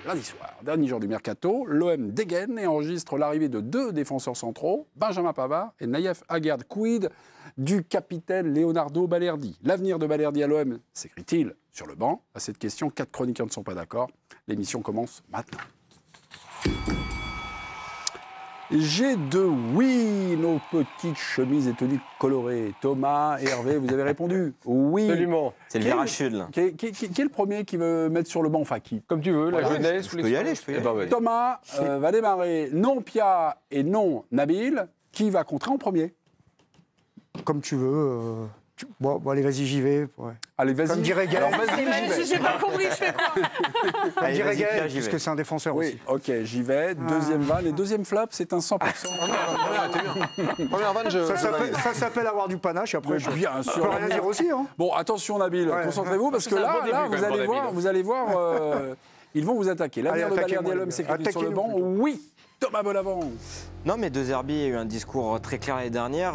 lundi soir, dernier jour du mercato, l'OM dégaine et enregistre l'arrivée de 2 défenseurs centraux, Benjamin Pavard et Naïef Aguerd. Quid du capitaine Leonardo Balerdi? L'avenir de Balerdi à l'OM s'écrit-il sur le banc? À cette question, 4 chroniqueurs ne sont pas d'accord. L'émission commence maintenant. J'ai de oui, nos petites chemises et tenues colorées. Thomas et Hervé, vous avez répondu oui. Absolument. C'est le virage sud, là. Qui est le premier qui veut mettre sur le banc? Enfin, qui? Comme tu veux, la jeunesse. Je peux y aller, je peux y aller. Thomas va démarrer non Pia et non Nabil. Qui va contrer en premier? Comme tu veux. Bon, allez, vas-y, j'y vais. Ouais. Allez, vas-y. Comme dirait Gaël. Alors, vas-y, j'y vais. J'ai pas compris, je fais quoi? Comme dirait vas-y, Gaël, Pierre, j'y vais. puisque c'est un défenseur Oui, aussi. ok, j'y vais. Deuxième vanne. Et deuxième flop, c'est un 100%. Première vanne, je... Ça s'appelle avoir du panache. Après, Mais je bien peux sûr. rien dire aussi. Hein. Bon, attention Nabil, Ouais. concentrez-vous parce que C'est un là, bon début, là quand même, pour vous allez voir, ils vont vous attaquer. L'avenir de Allez, Balerdi à attaquez-moi, l'homme, c'est les gars. sur le banc. Attaquez-nous Oui, Thomas Bonavent. Non, mais De Zerbi a eu un discours très clair l'année dernière.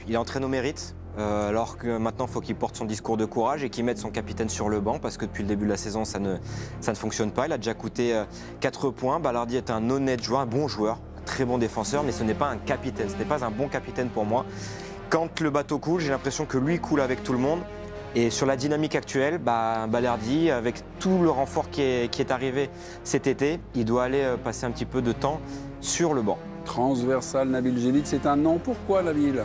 Il entraîne au mérite. Alors que maintenant, il faut qu'il porte son discours de courage et qu'il mette son capitaine sur le banc parce que depuis le début de la saison, ça ne fonctionne pas. Il a déjà coûté 4 points. Balerdi est un honnête joueur, un bon joueur, un très bon défenseur, mais ce n'est pas un capitaine. Ce n'est pas un bon capitaine pour moi. Quand le bateau coule, j'ai l'impression que lui coule avec tout le monde. Et sur la dynamique actuelle, Balerdi, avec tout le renfort qui est arrivé cet été, il doit aller passer un petit peu de temps sur le banc. Transversal, Nabil Gélic, c'est un non. Pourquoi Nabil?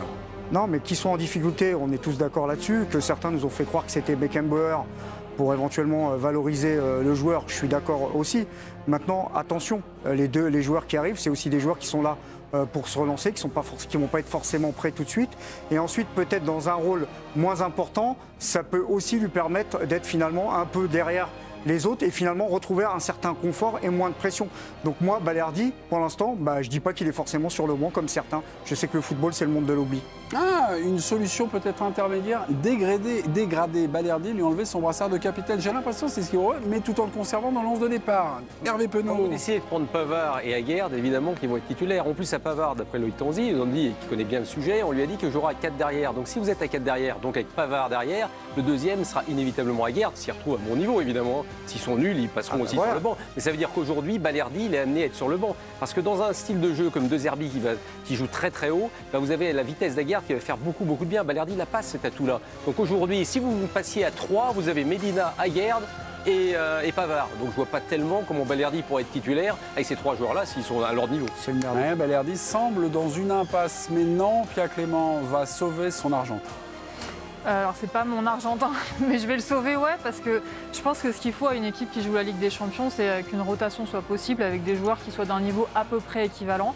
Non, mais qui sont en difficulté, on est tous d'accord là-dessus. Que certains nous ont fait croire que c'était Beckenbauer pour éventuellement valoriser le joueur, je suis d'accord aussi. Maintenant, attention, les joueurs qui arrivent, c'est aussi des joueurs qui sont là pour se relancer, qui ne vont pas être forcément prêts tout de suite. Et ensuite, peut-être dans un rôle moins important, ça peut aussi lui permettre d'être finalement un peu derrière les autres et finalement retrouver un certain confort et moins de pression. Donc moi, Balerdi, pour l'instant, je ne dis pas qu'il est forcément sur le banc comme certains. Je sais que le football, c'est le monde de l'oubli. Ah, une solution peut-être intermédiaire, dégrader Balerdi, lui enlever son brassard de capitaine. J'ai l'impression que c'est ce qu'il veut, mais tout en le conservant dans l'once de départ. Hervé Quand Penaud. vous décidez de prendre Pavard et Aguerd, évidemment qu'ils vont être titulaires. En plus, à Pavard, d'après Loïc Tanzi, ils ont dit qu'il connaît bien le sujet, on lui a dit que jouera à 4 derrière. Donc si vous êtes à 4 derrière, donc avec Pavard derrière, le deuxième sera inévitablement Aguerd, s'il retrouve à mon niveau, évidemment. S'ils sont nuls, ils passeront aussi sur le banc. Mais ça veut dire qu'aujourd'hui, Balerdi, il est amené à être sur le banc. Parce que dans un style de jeu comme De Zerbi qui joue très très haut, vous avez la vitesse d'Aguerd qui va faire beaucoup de bien. Balerdi la passe cet atout-là. Donc aujourd'hui, si vous passiez à 3, vous avez Medina, Aguerd et Pavard. Donc je vois pas tellement comment Balerdi pourrait être titulaire avec ces 3 joueurs-là s'ils sont à leur niveau. C'est le dernier. Ouais, Balerdi semble dans une impasse, mais non, Pierre Clément va sauver son Argentin. Alors, c'est pas mon Argentin, mais je vais le sauver, ouais, parce que je pense que ce qu'il faut à une équipe qui joue la Ligue des Champions, c'est qu'une rotation soit possible avec des joueurs qui soient d'un niveau à peu près équivalent.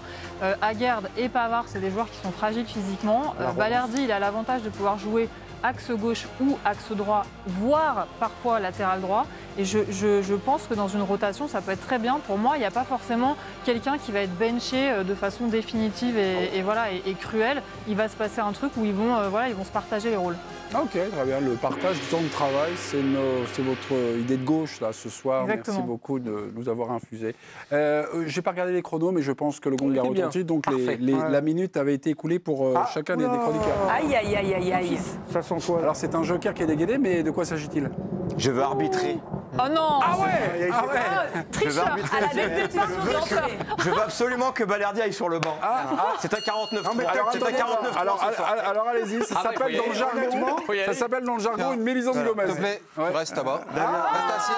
Aguerd et Pavard, c'est des joueurs qui sont fragiles physiquement. Balerdi, il a l'avantage de pouvoir jouer axe gauche ou axe droit, voire parfois latéral droit. Et je pense que dans une rotation, ça peut être très bien. Pour moi, il n'y a pas forcément quelqu'un qui va être benché de façon définitive et cruelle. Il va se passer un truc où ils vont se partager les rôles. Ok, très bien. Le partage du temps de travail, c'est votre idée de gauche là ce soir. Exactement. Merci beaucoup de nous avoir infusé. Je n'ai pas regardé les chronos, mais je pense que le gong a retenti. Donc la minute avait été écoulée pour chacun des chroniqueurs. Aïe, aïe, aïe, aïe, aïe. Ça sent quoi là? Alors c'est un joker qui est dégainé, mais de quoi s'agit-il? Je veux arbitrer. Oh non! Ah ouais! Tricheur! À la date de départ, Je veux absolument que Balerdi aille sur le banc. C'est un 49. C'est un 49. Alors allez-y, ça s'appelle dans le jargon. Ça s'appelle dans le jargon une mélisande de Gomez. S'il te plaît, tu restes là-bas. Reste assis.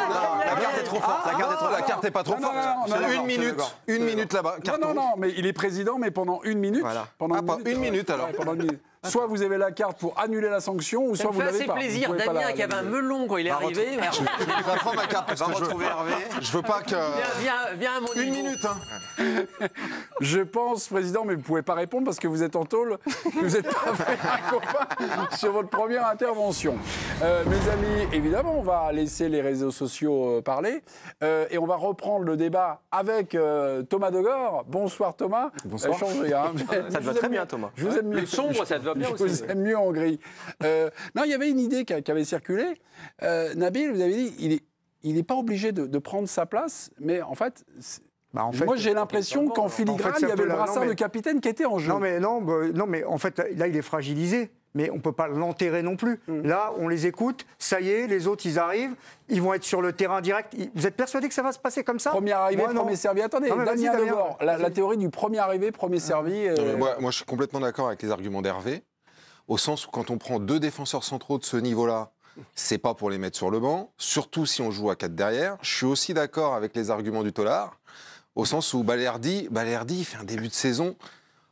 La carte est trop forte. La carte n'est pas trop forte. C'est une minute là-bas. Non, mais il est président, mais pendant une minute. Voilà. Pendant une minute alors. Ouais, pendant une minute. Soit vous avez la carte pour annuler la sanction, ou Ça soit me vous fait l'avez assez pas. plaisir. Vous pouvez pas Damien la- qui avait un melon quand il est arrivé. Je vais prendre ma carte parce que je veux pas que... Viens à mon Une niveau. minute, hein. Je pense, président, mais vous ne pouvez pas répondre parce que vous êtes en tôle, que vous n'êtes pas fait un copain sur votre première intervention. Mes amis, évidemment, on va laisser les réseaux sociaux parler et on va reprendre le débat avec Thomas Degor. Bonsoir Thomas. Bonsoir. Changez, hein. Ça te va très bien, Thomas. Je vous aime mieux. Le sombre, ça te va bien Je aussi. vous aime mieux en gris. Non, il y avait une idée qui avait circulé. Nabil, vous avez dit, il n'est pas obligé de prendre sa place, mais en fait... moi, j'ai l'impression qu'en filigrane, il y avait le brassard de capitaine qui était en jeu. Non, mais en fait, là, il est fragilisé. mais on ne peut pas l'enterrer non plus. Là, on les écoute, ça y est, les autres, ils arrivent, ils vont être sur le terrain direct. Vous êtes persuadé que ça va se passer comme ça? Premier arrivé, Moi, non. premier servi. Attendez, Non, mais vas-y, Damien Damien. Debord, la théorie du premier arrivé, premier servi. Non, mais moi, je suis complètement d'accord avec les arguments d'Hervé, au sens où quand on prend 2 défenseurs centraux de ce niveau-là, c'est pas pour les mettre sur le banc, surtout si on joue à 4 derrière. Je suis aussi d'accord avec les arguments du Tolard, au sens où Balerdi, il fait un début de saison,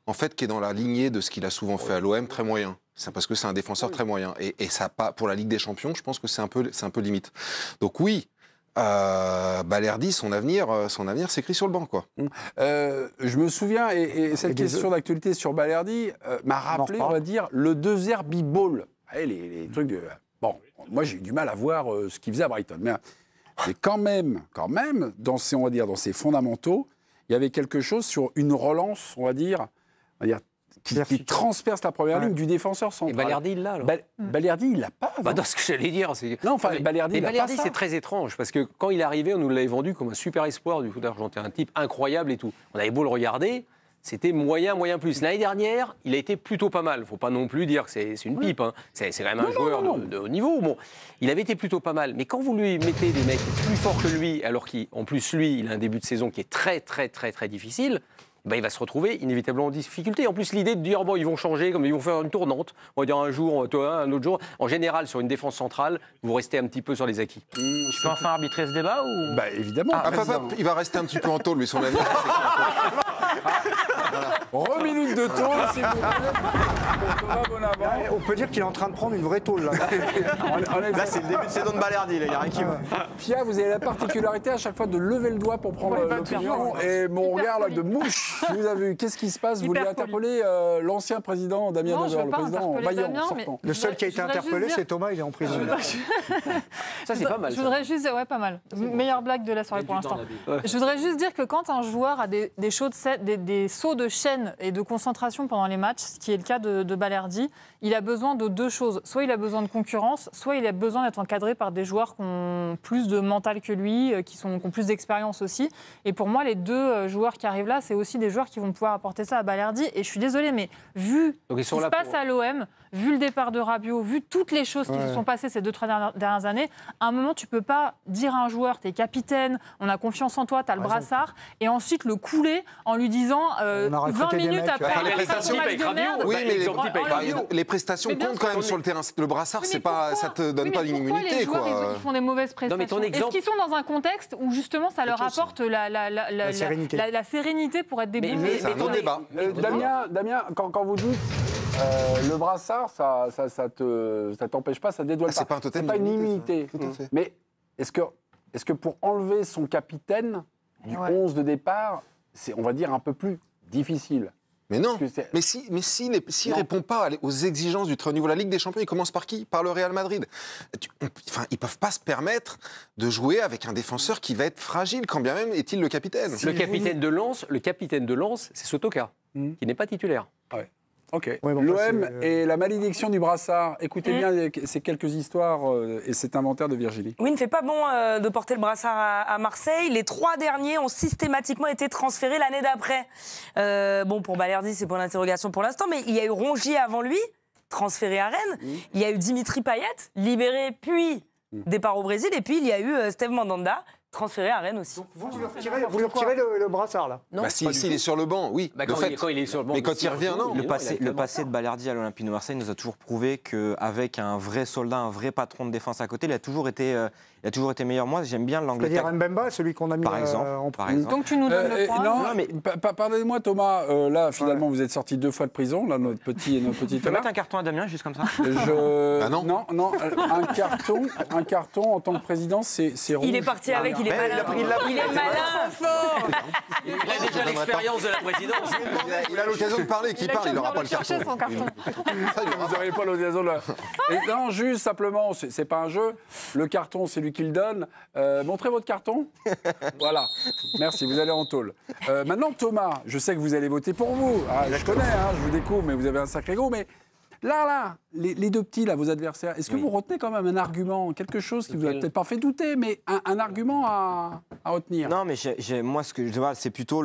en fait, qui est dans la lignée de ce qu'il a souvent fait à l'OM, très moyen. C'est parce que c'est un défenseur très moyen. Et ça, pour la Ligue des Champions, je pense que c'est un peu limite. Donc oui, Balerdi, son avenir s'écrit sur le banc, quoi. Je me souviens, et cette question d'actualité sur Balerdi m'a rappelé, on va dire, le 2 Ball. Les trucs de... Bon, moi j'ai eu du mal à voir ce qu'il faisait à Brighton. Mais quand même, dans ses fondamentaux, il y avait quelque chose sur une relance, on va dire qui transperce la première ligne du défenseur central. Et Balerdi, il l'a, alors Balerdi, il l'a pas. Dans ce que j'allais dire, c'est... Non, enfin, Balerdi, c'est très étrange, parce que quand il est arrivé, on nous l'avait vendu comme un super espoir du foot argentin, un type incroyable et tout. On avait beau le regarder, c'était moyen plus. L'année dernière, il a été plutôt pas mal. Il ne faut pas non plus dire que c'est une pipe. Hein. C'est quand même un joueur de haut niveau. Bon, il avait été plutôt pas mal. Mais quand vous lui mettez des mecs plus forts que lui, alors qu'en plus, lui, il a un début de saison qui est très difficile, ben, il va se retrouver inévitablement en difficulté. En plus, l'idée de dire, bon, ils vont changer, comme ils vont faire une tournante, on va dire un jour, toi, un autre jour. En général, sur une défense centrale, vous restez un petit peu sur les acquis. Je peux enfin arbitrer ce débat ou... Bah, évidemment. Il va rester un petit peu en tôle, lui, son avenir. Reminute de tôle, s'il vous plaît. Thomas Bonavent. On peut dire qu'il est en train de prendre une vraie tôle, là. Là, c'est le début de saison de Balerdi, il n'y a rien qui va. Pia, vous avez la particularité à chaque fois de lever le doigt pour prendre l'opinion. Et mon regard là, de mouche, vous avez vu, qu'est-ce qui se passe? Vous voulez interpeller l'ancien président Damien Debord, le président Vaillant, sortant. Le seul qui a été interpellé, c'est Thomas, il est en prison. Ça, c'est pas mal. Je voudrais juste dire, ouais, pas mal. Meilleure blague de la soirée pour l'instant. Je voudrais juste dire que quand un joueur a des sauts de chaîne et de concentration pendant les matchs, ce qui est le cas de Balerdi, il a besoin de 2 choses. Soit il a besoin de concurrence, soit il a besoin d'être encadré par des joueurs qui ont plus de mental que lui, qui ont plus d'expérience aussi. Et pour moi, les 2 joueurs qui arrivent là, c'est aussi des joueurs qui vont pouvoir apporter ça à Balerdi. Et je suis désolée, mais vu ce qui se passe à l'OM, vu le départ de Rabiot, vu toutes les choses qui se sont passées ces 2-3 dernières années, à un moment, tu peux pas dire à un joueur, t'es capitaine, on a confiance en toi, t'as le brassard, et ensuite le couler en lui disant 20 minutes après les prestations match de merde. Oui, mais les prestations comptent quand même sur le terrain. Le brassard, ça te donne pas l'immunité, les joueurs, quoi. ils font des mauvaises prestations. Est-ce qu'ils sont dans un contexte où justement ça leur apporte la sérénité pour être des bons? C'est un autre débat. Damien, quand vous dites le brassard, ça t'empêche pas, ça te dédouane pas. C'est pas un totem. C'est pas une immunité. Mais est-ce que pour enlever son capitaine du 11 de départ, c'est, on va dire, un peu plus difficile? Mais non, mais s'il ne répond pas aux exigences du très haut niveau, la Ligue des Champions, il commence par qui? Par le Real Madrid. Ils ne peuvent pas se permettre de jouer avec un défenseur qui va être fragile, quand bien même est-il le capitaine. Le capitaine de Lens, c'est Sotoka, qui n'est pas titulaire. Ouais. Ok. Ouais, bon, L'OM et la malédiction du brassard. Écoutez bien ces quelques histoires et cet inventaire de Virginie. Oui, il ne fait pas bon de porter le brassard à Marseille. Les 3 derniers ont systématiquement été transférés l'année d'après. Bon, pour Balerdi, c'est pour l'interrogation pour l'instant, mais il y a eu Rongier avant lui, transféré à Rennes. Il y a eu Dimitri Payet, libéré, puis départ au Brésil. Et puis il y a eu Steve Mandanda, transféré à Rennes aussi. Vous lui retirez le brassard, là? Non, s'il est sur le banc, oui. Quand il est sur le banc. Mais quand il revient, non. Le passé de Balerdi à l'Olympique de Marseille nous a toujours prouvé qu'avec un vrai soldat, un vrai patron de défense à côté, il a toujours été meilleur. Moi, j'aime bien l'Angleterre. C'est-à-dire Mbemba, celui qu'on a mis par exemple. Donc tu nous donnes le point. Non, mais pardonnez-moi Thomas, là finalement vous êtes sorti 2 fois de prison, là notre petit Tu peux Thomas. mettre un carton à Damien, juste comme ça? Non, un carton en tant que président, c'est rouge. Il est parti avec, il est malin. Il est malin, fort. Il a déjà l'expérience de la présidence. Il a l'occasion de parler, qui parle, il n'aura pas le carton. Son carton. Vous n'aurez pas l'occasion de... Non, juste simplement, c'est pas un jeu. Le carton, c'est lui qui le donne. Montrez votre carton. Voilà. Merci, vous allez en tôle. Maintenant, Thomas, je sais que vous allez voter pour vous. Ah, je connais, je vous découvre, mais vous avez un sacré go. Mais là, les 2 petits, là, vos adversaires, est-ce que vous retenez quand même un argument, quelque chose qui vous a peut-être pas fait douter, mais un argument à retenir? Non, mais moi, ce que je vois, c'est plutôt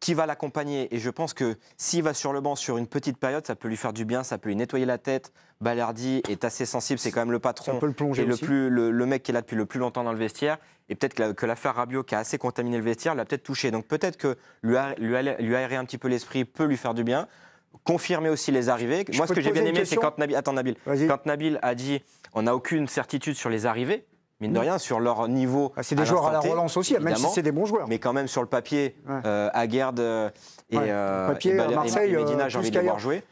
qui va l'accompagner. Et je pense que s'il va sur le banc sur une petite période, ça peut lui faire du bien, ça peut lui nettoyer la tête. Balerdi est assez sensible, c'est quand même le patron. Ça peut le plonger et aussi. le mec qui est là depuis le plus longtemps dans le vestiaire. Et peut-être que l'affaire Rabiot, qui a assez contaminé le vestiaire, l'a peut-être touché. Donc peut-être que lui aérer un petit peu l'esprit peut lui faire du bien. Confirmer aussi les arrivées. Moi, ce que j'ai bien aimé, c'est quand Nabil, quand Nabil a dit on n'a aucune certitude sur les arrivées, mine de rien, sur leur niveau. C'est des joueurs à la relance aussi, même si c'est des bons joueurs. Mais quand même, sur le papier, Aguerd et Marseille, Medina, j'ai envie de les voir jouer.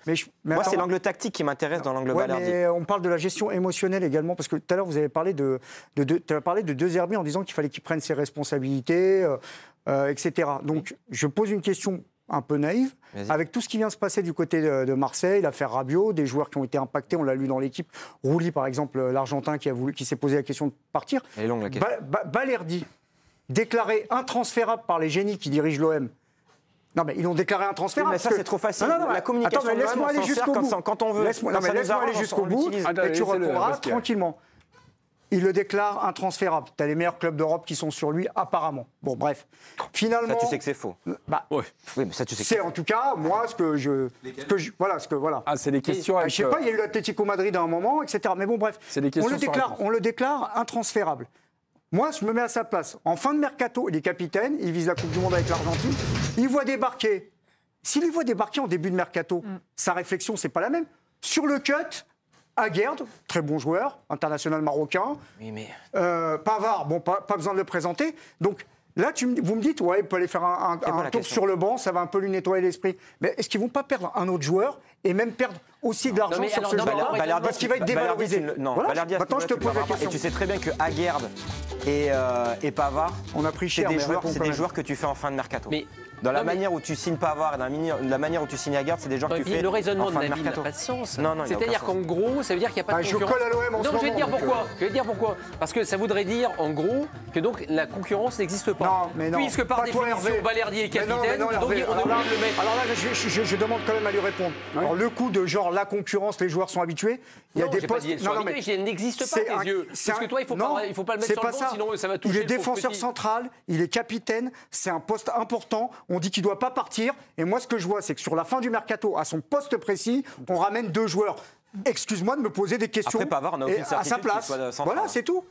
Moi, c'est l'angle tactique qui m'intéresse dans l'angle Balerdi. Mais on parle de la gestion émotionnelle également, parce que tout à l'heure, vous avez parlé de De Zerbi en disant qu'il fallait qu'il prenne ses responsabilités, etc. Donc, je pose une question un peu naïve. Avec tout ce qui vient se passer du côté de Marseille, l'affaire Rabiot, des joueurs qui ont été impactés, on l'a lu dans l'équipe. Rouli, par exemple, l'Argentin qui s'est posé la question de partir. Elle est longue, la question. Balerdi, déclaré intransférable par les génies qui dirigent l'OM. Non, mais ils l'ont déclaré intransférable. Mais ça, c'est trop facile. Non, la communication, attends, mais laisse-moi aller jusqu'au bout. Quand on veut. Laisse-moi aller jusqu'au bout et tu répondras tranquillement. Il le déclare intransférable. Tu as les meilleurs clubs d'Europe qui sont sur lui, apparemment. Bon, bref. Finalement. Ça, tu sais que c'est faux. Oui, mais ça, tu sais que c'est en tout cas, moi, voilà. Ah, c'est des questions. Je sais pas, il y a eu l'Atlético Madrid à un moment, etc. Mais bon, bref. On le déclare intransférable. Moi, je me mets à sa place. En fin de mercato, il est capitaine, il vise la Coupe du Monde avec l'Argentine. Il voit débarquer. S'il les voit débarquer en début de mercato, sa réflexion, c'est pas la même. Sur le cut. Aguerd, très bon joueur, international marocain. Oui, mais... Pavard, bon, pas besoin de le présenter. Donc là, vous me dites, ouais, il peut aller faire un tour sur le banc, ça va un peu lui nettoyer l'esprit. Mais est-ce qu'ils ne vont pas perdre un autre joueur et même perdre aussi de l'argent sur ce joueur parce qu'il va être dévalorisé. Balerdi, maintenant, je te pose la question. Et tu sais très bien que Aguerd et Pavard, on a pris cher, c'est des joueurs que tu fais en fin de mercato. Dans la manière où tu signes Pavard et dans la manière où tu signes Aguerd, c'est des joueurs que tu fais. Le raisonnement en fin de de Nabil n'a mercato. pas de sens. Non, c'est-à-dire qu'en gros, ça veut dire qu'il n'y a pas de concurrence. Je colle à l'OM en ce moment. Je vais te dire pourquoi. Je vais te dire pourquoi. Parce que ça voudrait dire, en gros, que donc la concurrence n'existe pas. Non, mais non. Puisque par définition, Balerdi est capitaine, donc on est obligé de le mettre. Alors là, je demande quand même à lui répondre. Alors le coup de genre la concurrence, les joueurs sont habitués. Il y a des postes. Non, mais il n'existe pas à tes yeux. Parce que toi, il ne faut pas le mettre sur le banc, sinon ça va toucher. Il est défenseur central, il est capitaine, c'est un poste important. On dit qu'il ne doit pas partir. Et moi, ce que je vois, c'est que sur la fin du mercato, à son poste précis, on ramène deux joueurs. Excuse-moi de me poser des questions Après, Pavard, on a aucune à sa certitude place. Voilà, c'est tout.